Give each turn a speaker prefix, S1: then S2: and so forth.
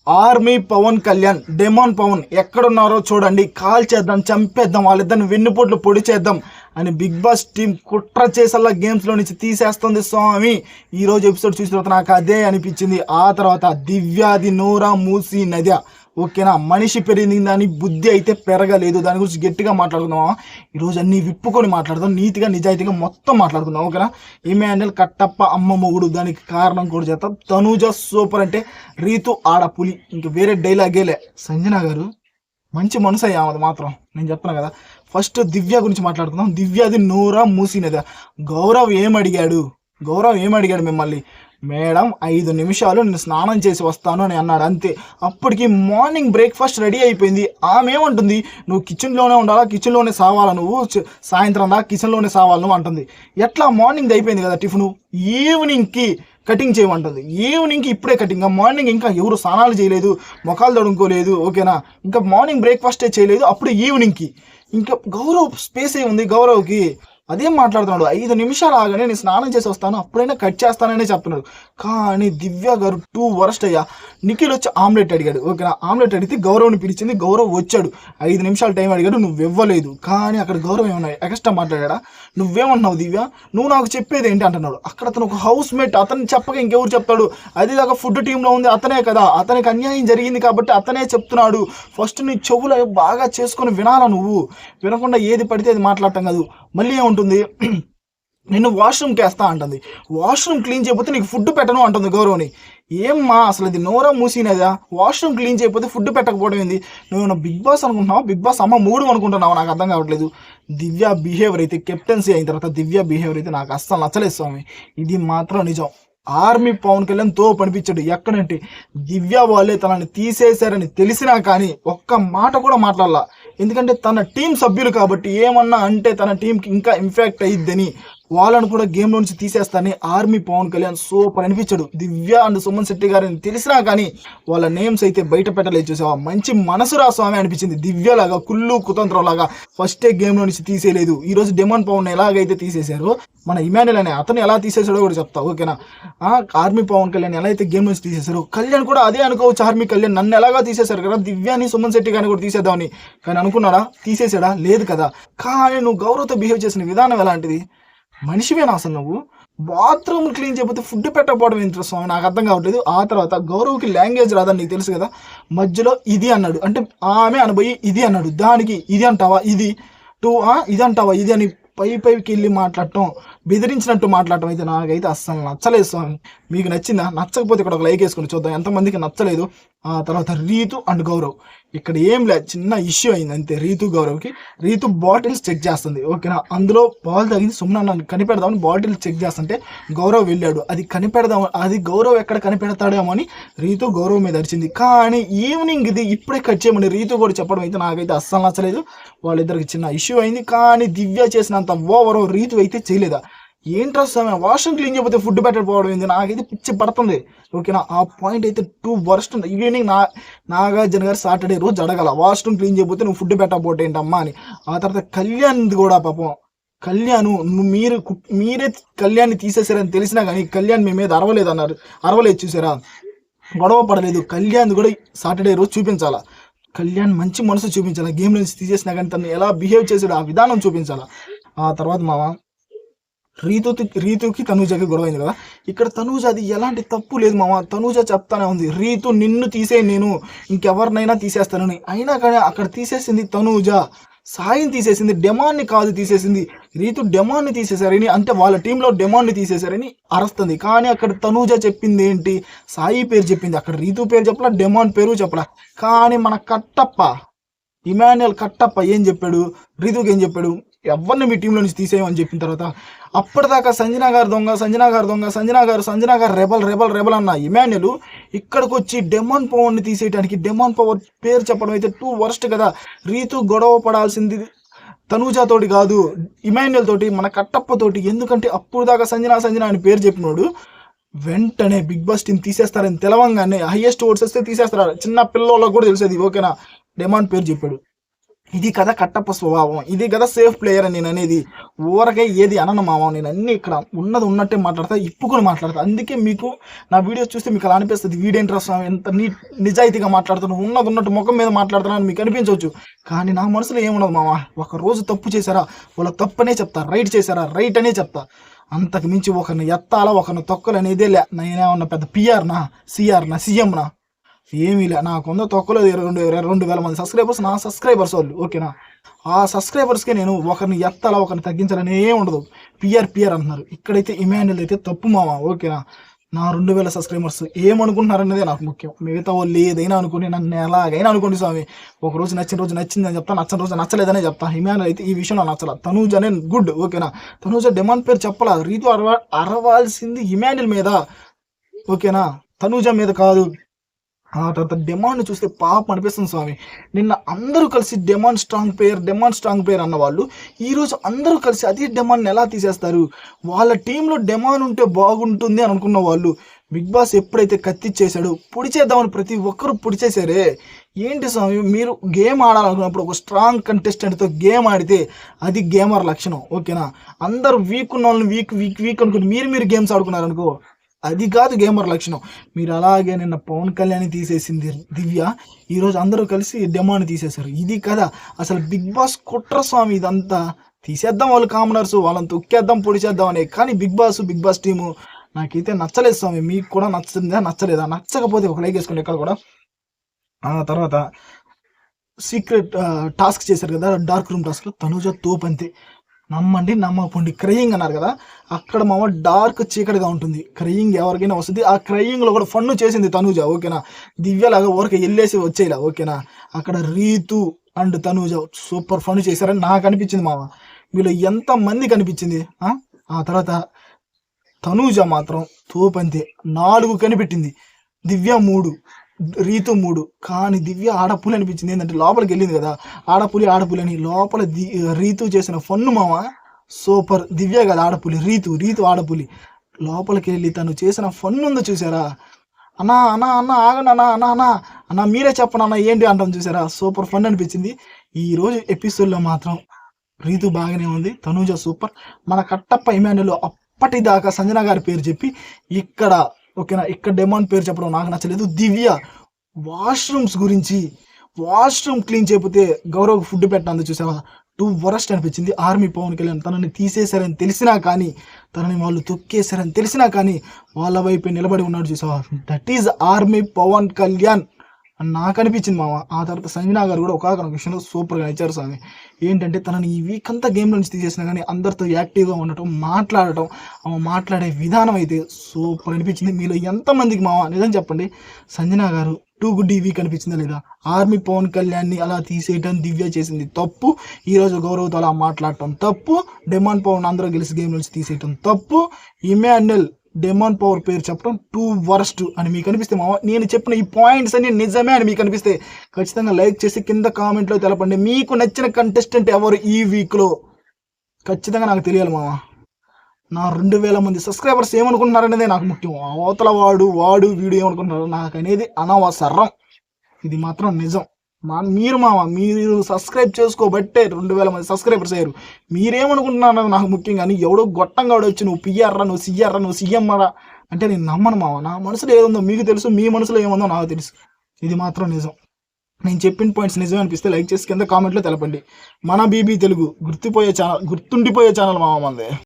S1: Army Pawan Kalyan, demon Pawan ఎక్కడున్నారో చూడండి, call చేద్దాం, చంపేద్దాం, వాళ్ళిద్దరిని వెన్నుపోట్లు పొడి చేద్దాం అని బిగ్ బాస్ టీం కుట్ర చేసేలా గేమ్స్లో నుంచి తీసేస్తుంది స్వామి. ఈరోజు ఎపిసోడ్ చూసిన తర్వాత నాకు అదే అనిపించింది. ఆ తర్వాత దివ్యాది నోరా మూసి నద్య, ఓకేనా, మనిషి పెరిగిందని బుద్ధి అయితే పెరగలేదు. దాని గురించి గట్టిగా మాట్లాడుకుందామా? ఈరోజు అన్ని విప్పుకొని మాట్లాడదాం, నీతిగా నిజాయితీగా మొత్తం మాట్లాడుకుందాం, ఓకేనా. ఇమాన్యుల్ కట్టప్ప అమ్మ మొగుడు, దానికి కారణం కూడా చేద్దాం. తనూజ సూపర్ అంటే రీతు ఆడపులి, ఇంక వేరే డైలాగేలే. సంజన గారు మంచి మనసు అయ్యా, అది మాత్రం నేను చెప్తున్నా కదా. ఫస్ట్ దివ్య గురించి మాట్లాడుకుందాం. దివ్యది నోరా మూసినదా. గౌరవ్ ఏమడిగాడు మిమ్మల్ని? మేడం 5 నిమిషాలు నేను స్నానం చేసి వస్తాను అని అన్నాడు, అంతే. అప్పటికి మార్నింగ్ బ్రేక్ఫాస్ట్ రెడీ అయిపోయింది. ఆమె ఏమంటుంది, నువ్వు కిచెన్లోనే ఉండాలా, కిచెన్లోనే సావాలా, నువ్వు సాయంత్రం దాకా కిచెన్లోనే సావాలి నువ్వు అంటుంది. ఎట్లా? మార్నింగ్ అయిపోయింది కదా టిఫిను, ఈవినింగ్కి కటింగ్ చేయమంటుంది. ఈవినింగ్కి ఇప్పుడే కటింగ్, మార్నింగ్ ఇంకా ఎవరు స్నానాలు చేయలేదు, ముఖాలు తడుముకోలేదు, ఓకేనా, ఇంకా మార్నింగ్ బ్రేక్ఫాస్టే చేయలేదు, అప్పుడు ఈవినింగ్కి. ఇంకా గౌరవ్ స్పేస్ ఏ ఉంది గౌరవ్కి, అదేం మాట్లాడుతున్నాడు? 5 నిమిషాలు ఆగానే నేను స్నానం చేసి వస్తాను, అప్పుడైనా కట్ చేస్తాననే చెప్తున్నాడు. కానీ దివ్య గారు 2 వరస్ట్ అయ్యా. నిఖిల్ వచ్చి ఆమ్లెట్ అడిగాడు, ఓకేనా, ఆమ్లెట్ అడిగితే గౌరవ్ని పిలిచింది, గౌరవ్ వచ్చాడు, 5 నిమిషాలు టైం అడిగాడు, నువ్వు ఇవ్వలేదు. కానీ అక్కడ గౌరవ్ ఏమన్నా ఎక్స్ట్రా మాట్లాడా? నువ్వేమన్నావు దివ్య, నువ్వు నాకు చెప్పేది ఏంటి అంటున్నాడు. అక్కడ అతను ఒక హౌస్ మేట్, అతను చెప్పక ఇంకెవరు చెప్తాడు? అది దాకా ఫుడ్ టీంలో ఉంది అతనే కదా, అతనికి అన్యాయం జరిగింది కాబట్టి అతనే చెప్తున్నాడు. ఫస్ట్ నీ చెవులు బాగా చేసుకొని వినాలా, నువ్వు వినకుండా ఏది పడితే అది మాట్లాడటం కాదు. మళ్ళీ ఏముంటుంది, నిన్ను వాష్రూమ్కి వేస్తా అంటుంది, వాష్రూమ్ క్లీన్ చేయకపోతే నీకు ఫుడ్ పెట్టను అంటుంది గౌరవ్ని. ఏమ్మా అసలు ఇది నోరా మూసినదా? వాష్రూమ్ క్లీన్ చేయకపోతే ఫుడ్ పెట్టకపోవడం ఏంది? నువ్వు బిగ్ బాస్ అనుకుంటున్నావు, బిగ్ బాస్ అమ్మ మూడు అనుకుంటున్నావు, నాకు అర్థం కావట్లేదు. దివ్య బిహేవియర్ అయితే, కెప్టెన్సీ అయిన తర్వాత దివ్య బిహేవియర్ అయితే నాకు అస్సలు నచ్చలేదు స్వామి. ఇది మాత్రం నిజం. ఆర్మీ పవన్ కళ్యాణ్ తో పనిపించాడు. ఎక్కడంటే దివ్య వాళ్ళే తనని తీసేశారని తెలిసినా కానీ ఒక్క మాట కూడా మాట్లాడాల. ఎందుకంటే తన టీం సభ్యులు కాబట్టి ఏమన్నా అంటే తన టీంకి ఇంకా ఇంపాక్ట్ అయ్యిద్దని వాళ్ళను కూడా గేమ్లో నుంచి తీసేస్తారని ఆర్మీ పవన్ కళ్యాణ్ సూపర్ అనిపించాడు. దివ్య అండ్ సుమన్ శెట్టి గారిని తెలిసినా కానీ వాళ్ళ నేమ్స్ అయితే బయట పెట్టలేదు. చూసావా, మంచి మనసు రా స్వామి అనిపించింది. దివ్యలాగా కుళ్ళు కుతంత్రం లాగా ఫస్టే గేమ్లో నుంచి తీసేయలేదు. ఈరోజు డెమాన్ పవన్ ఎలాగైతే తీసేశారో మన ఇమాన్యుల్ అనే అతను ఎలా తీసేసాడో కూడా చెప్తా, ఓకేనా. ఆర్మీ పవన్ కళ్యాణ్ ఎలా అయితే గేమ్ నుంచి తీసేశారు, కళ్యాణ్ కూడా అదే అనుకోవచ్చు. ఆర్మీ కళ్యాణ్ నన్ను ఎలాగా తీసేశారు కదా, దివ్యాని సుమన్ శెట్టి గారిని కూడా తీసేద్దామని. కానీ అనుకున్నాడా? తీసేసాడా? లేదు కదా. కానీ నువ్వు గౌరవ్తో బిహేవ్ చేసిన విధానం ఎలాంటిది? మనిషివేనా అసలు నువ్వు? బాత్రూమ్ క్లీన్ చేయకపోతే ఫుడ్ పెట్టకపోవడం ఏంటి స్వామి, నాకు అర్థం కావట్లేదు. ఆ తర్వాత గౌరవ్కి లాంగ్వేజ్ రాదని నీకు తెలుసు కదా, మధ్యలో ఇది అన్నాడు, అంటే ఆమె అనబోయి ఇది అన్నాడు, దానికి ఇది అంటావా, ఇది ఇది అంటావా, ఇది అని పైకి వెళ్ళి మాట్లాడటం, బెదిరించినట్టు మాట్లాడటం అయితే నాకైతే అస్సలు నచ్చలేదు స్వామి. మీకు నచ్చిందా? నచ్చకపోతే ఇక్కడ ఒక లైక్ వేసుకొని చూద్దాం ఎంతమందికి నచ్చలేదు. ఆ తర్వాత రీతు అండ్ గౌరవ్, ఇక్కడ ఏం లేదు, చిన్న ఇష్యూ అయింది అంతే. రీతు గౌరవ్కి, రీతు బాటిల్స్ చెక్ చేస్తుంది, ఓకేనా, అందులో బాల్ తగింది, సుమ్నా కనిపెడదామని బాటిల్ చెక్ చేస్తుంటే గౌరవ్ వెళ్ళాడు, అది కనిపెడదాం, అది గౌరవ్ ఎక్కడ కనిపెడతాడేమో అని రీతు గౌరవ్ మీద అరిచింది. కానీ ఈవినింగ్ ఇది ఇప్పుడే కట్ చేయమని రీతు కూడా చెప్పడం అయితే నాకైతే అస్సలు నచ్చలేదు. వాళ్ళిద్దరికి చిన్న ఇష్యూ అయింది. కానీ దివ్య చేసినంత ఓవర్ రీతు అయితే చేయలేదా? ఏంట్రా స్వామి, వాష్రూమ్ క్లీన్ చేయకపోతే ఫుడ్ పెట్టకపోవడం ఏంది? నాకైతే పిచ్చి పడుతుంది, ఓకేనా. ఆ పాయింట్ అయితే 2 వరస్ట్ ఉంది. ఈవినింగ్ నాగార్జున గారు సాటర్డే రోజు అడగల, వాష్రూమ్ క్లీన్ చేయకపోతే నువ్వు ఫుడ్ పెట్టకపోతే ఏంటమ్మా అని. ఆ తర్వాత కళ్యాణ్ కూడా పాపం, కళ్యాణ్ మీరే కళ్యాణ్ని తీసేసారని తెలిసినా కానీ కళ్యాణ్ మీ మీద అరవలేదు చూసారా, గొడవ పడలేదు. కళ్యాణ్ కూడా సాటర్డే రోజు చూపించాలా, కళ్యాణ్ మంచి మనసు చూపించాలా, గేమ్ నుంచి తీసేసినా కానీ తను ఎలా బిహేవ్ చేసాడు ఆ విధానం చూపించాలా. ఆ తర్వాత మామ రీతుకి తనూజకి గొడవ అయింది కదా, ఇక్కడ తనూజ అది ఎలాంటి తప్పు లేదు మామ. తనూజ చెప్తానే ఉంది, రీతు నిన్ను నేను ఇంకెవరినైనా తీసేస్తానని. అయినా కానీ అక్కడ తీసేసింది తనూజ, సాయిని తీసేసింది, డెమాన్ని కాదు తీసేసింది. రీతు డెమాన్ని తీసేశారని, అంటే వాళ్ళ టీంలో డెమాన్ని తీసేశారని అరుస్తుంది. కానీ అక్కడ తనూజ చెప్పింది ఏంటి? సాయి పేరు చెప్పింది, అక్కడ రీతు పేరు చెప్పలా, డెమాన్ పేరు చెప్పలా. కానీ మన కట్టప్ప ఇమాన్యుల్ కట్టప్ప ఏం చెప్పాడు? రీతుకి ఏం చెప్పాడు? ఎవరిని మీ టీంలో నుంచి తీసేయమని చెప్పిన తర్వాత అప్పటిదాకా సంజన గారు రెబల్ అన్న ఇమాన్యుల్ ఇక్కడికి వచ్చి డెమాన్ పవర్ని తీసేయడానికి డెమాన్ పవర్ పేరు చెప్పడం అయితే 2 వరస్ట్ కదా. రీతు గొడవ పడాల్సింది తనూజతోటి కాదు, ఇమాన్యుల్ తోటి, మన కట్టప్పతోటి. ఎందుకంటే అప్పుడు దాకా సంజన అని పేరు చెప్పినోడు వెంటనే బిగ్ బాస్ టీం తీసేస్తారని తెలవంగానే హైయెస్ట్ ఓట్స్ వస్తే తీసేస్తారు. చిన్న పిల్లలకు కూడా తెలిసేది, ఓకేనా. డెమాన్ పేరు చెప్పాడు, ఇది కదా కట్టప్ప స్వభావం, ఇది కదా సేఫ్ ప్లేయర్ అని నేను అనేది. ఊరకే ఏది అనను మామ, నేను అన్ని ఇక్కడ ఉన్నది ఉన్నట్టే మాట్లాడతా, ఇప్పుకొని మాట్లాడతా. అందుకే మీకు నా వీడియోస్ చూస్తే మీకు అలా అనిపిస్తుంది, వీడేంట్రా స్వామి ఎంత నిజాయితీగా మాట్లాడుతున్నాను, ఉన్నది ఉన్నట్టు ముఖం మీద మాట్లాడుతున్నాను మీకు అనిపించవచ్చు. కానీ నా మనసులో ఏమున్నది మామ, ఒక రోజు తప్పు చేశారా వాళ్ళ తప్పనే చెప్తా, రైట్ చేశారా రైట్ అనే చెప్తా. అంతకు మించి ఒకరిని ఎత్తాలా ఒకరిని తొక్కలు అనేదే లే. నేనేమన్నా పెద్ద పిఆర్నా సిఆర్నా సీఎంనా, ఏమీ లే. నాకుందో తొక్కలేదు 2,000 మంది సబ్స్క్రైబర్స్, నా సబ్స్క్రైబర్స్ వాళ్ళు, ఓకేనా. ఆ సబ్స్క్రైబర్స్కే నేను ఒకరిని ఎత్తాలా ఒకరిని తగ్గించాలని ఏం ఉండదు. పిఆర్ అంటున్నారు, ఇక్కడైతే ఇమాన్యుల్ అయితే తప్పు మామ, ఓకేనా. నా 2,000 సబ్స్క్రైబర్స్ ఏమనుకుంటున్నారనేదే నాకు ముఖ్యం. మిగతా వాళ్ళు ఏదైనా అనుకుని నన్ను ఎలాగైనా అనుకోండి స్వామి, ఒక రోజు నచ్చిన రోజు నచ్చిందని చెప్తా, నచ్చని రోజు నచ్చలేదనే చెప్తా. ఇమాన్యుల్ అయితే ఈ విషయంలో నచ్చల, తనూజ అనే గుడ్, ఓకేనా. తనూజ డిమాండ్ పేరు చెప్పాలా, రీతు అరవాల్సింది ఇమాన్యుల్ మీద, ఓకేనా, తనూజ మీద కాదు. ఆ తర్వాత డిమాండ్ చూస్తే పాపం అనిపిస్తుంది స్వామి. నిన్న అందరూ కలిసి డిమాండ్ స్ట్రాంగ్ ప్లేయర్ అన్న వాళ్ళు ఈరోజు అందరూ కలిసి అదే డిమాండ్ని ఎలా తీసేస్తారు. వాళ్ళ టీంలో డిమాండ్ ఉంటే బాగుంటుంది అని అనుకున్న వాళ్ళు బిగ్ బాస్ ఎప్పుడైతే కత్తిచ్చేసాడో పొడి చేద్దామని ప్రతి ఒక్కరు పొడి చేశారే. ఏంటి స్వామి, మీరు గేమ్ ఆడాలనుకున్నప్పుడు ఒక స్ట్రాంగ్ కంటెస్టెంట్తో గేమ్ ఆడితే అది గేమర్ లక్షణం, ఓకేనా. అందరూ వీక్ ఉన్న వాళ్ళని వీక్ అనుకుని మీరు గేమ్స్ ఆడుకున్నారనుకో, అది కాదు గేమర్ లక్షణం. మీరు అలాగే నిన్న పవన్ కళ్యాణ్ తీసేసింది దివ్య, ఈరోజు అందరూ కలిసి డిమాండ్ తీసేశారు. ఇది కదా అసలు బిగ్ బాస్ కుట్ర స్వామి. ఇదంతా తీసేద్దాం, వాళ్ళు కామనర్స్ వాళ్ళని తొక్కేద్దాం పొడి చేద్దాం అనే. కానీ బిగ్ బాస్ టీము నాకైతే నచ్చలేదు స్వామి. మీకు కూడా నచ్చిందా నచ్చలేదా? నచ్చకపోతే ఒక లైక్ వేసుకోండి ఎక్కడ కూడా. ఆ తర్వాత సీక్రెట్ టాస్క్ చేశారు కదా, డార్క్ రూమ్ టాస్క్, తనుజ తోపంతే. నమ్మండి నమ్మకండి, క్రయింగ్ అన్నారు కదా, అక్కడ మామ డార్క్ చీకటిగా ఉంటుంది, క్రయింగ్ ఎవరికైనా వస్తుంది. ఆ క్రయింగ్లో కూడా ఫన్ను చేసింది తనూజ, ఓకేనా. దివ్యలాగా ఊరికి వెళ్ళేసి వచ్చేలా, ఓకేనా. అక్కడ Ritu and Tanuja super fun చేశారని నాకు అనిపించింది మామ. వీళ్ళు ఎంతమంది కనిపించింది. ఆ తర్వాత తనూజ మాత్రం తోపంతే, 4 కనిపెట్టింది, దివ్య 3, రీతు 3. కానీ దివ్య ఆడపులి అనిపించింది. ఏంటంటే లోపలికి వెళ్ళింది కదా, ఆడపులి అని లోపల రీతు చేసిన ఫన్ను మామ సూపర్. దివ్య కదా ఆడపులి, రీతు ఆడపులి. లోపలికి వెళ్ళి తను చేసిన ఫన్ను ఉందో చూసారా. అన్నా ఆగండి అన్నా మీరే చెప్పండి అన్న ఏంటి అంటాం చూసారా, సూపర్ ఫన్ అనిపించింది. ఈరోజు ఎపిసోడ్లో మాత్రం రీతు బాగానే ఉంది, తనూజ సూపర్. మన కట్టప్ప ఇమాన్యుల్ అప్పటిదాకా సంజన గారి పేరు చెప్పి ఇక్కడ, ఓకేనా, ఇక్కడ డిమాండ్ పేరు చెప్పడం నాకు నచ్చలేదు. దివ్య వాష్రూమ్ క్లీన్ చేయకపోతే గౌరవ్ ఫుడ్ పెట్టాలని చూసావా, 2 వరస్ట్ అనిపించింది. ఆర్మీ పవన్ కళ్యాణ్ తనని తీసేశారని తెలిసినా కానీ, తనని వాళ్ళు తొక్కేశారని తెలిసినా కానీ వాళ్ళ వైపు నిలబడి ఉన్నాడు చూసావా, that is army Pawan Kalyan అని నాకు అనిపించింది మామ. ఆ తర్వాత సంజనా గారు కూడా ఒక విషయంలో సూపర్గా ఇచ్చారు స్వామి. ఏంటంటే తనని ఈ వీక్ అంతా గేమ్లో నుంచి తీసేసినా కానీ అందరితో యాక్టివ్గా ఉండటం, మాట్లాడటం, మాట్లాడే విధానం అయితే సూపర్ అనిపించింది. మీలో ఎంతమందికి మామ నిజం చెప్పండి, సంజనా గారు టూ గుడ్ ఈ వీక్ అనిపించిందా లేదా? ఆర్మీ పవన్ కళ్యాణ్ని అలా తీసేయటం దివ్య చేసింది తప్పు, ఈరోజు గౌరవ్తో అలా మాట్లాడటం తప్పు, డిమాండ్ పవన్ అందరూ గెలిచి గేమ్ నుంచి తీసేయటం తప్పు, ఇమాన్యుల్ డిమాండ్ పవర్ పేరు చెప్పడం 2 వరస్ట్ అని మీకు అనిపిస్తే మామ, నేను చెప్పిన ఈ పాయింట్స్ అన్ని నిజమే అని మీకు అనిపిస్తే ఖచ్చితంగా లైక్ చేసి కింద కామెంట్లో తెలపండి. మీకు నచ్చిన కంటెస్టెంట్ ఎవరు ఈ వీక్లో ఖచ్చితంగా నాకు తెలియాలి మామ. నా 2000 మంది సబ్స్క్రైబర్స్ ఏమనుకుంటున్నారనేదే నాకు ముఖ్యం. అవతల వాడు వీడు ఏమనుకుంటున్నారు నాకు అనేది అనవసరం. ఇది మాత్రం నిజం. మీరు సబ్స్క్రైబ్ చేసుకోబట్టే 2000 మంది సబ్స్క్రైబర్స్ అయ్యారు. మీరేమనుకుంటున్నారు నాకు ముఖ్యం. కానీ ఎవడో గొట్టంగా వచ్చి నువ్వు పిఆర్రా, నువ్వు సిఆర్రా, నువ్వు సీఎంరా అంటే నేను నమ్మను మామ. నా మనసులో ఏముందో మీకు తెలుసు, మీ మనసులో ఏముందో నాకు తెలుసు. ఇది మాత్రం నిజం. నేను చెప్పిన పాయింట్స్ నిజమే అనిపిస్తే లైక్ చేసి కింద కామెంట్లో తెలపండి. మన బీబీ తెలుగు గుర్తుండిపోయే ఛానల్ మామ మనది.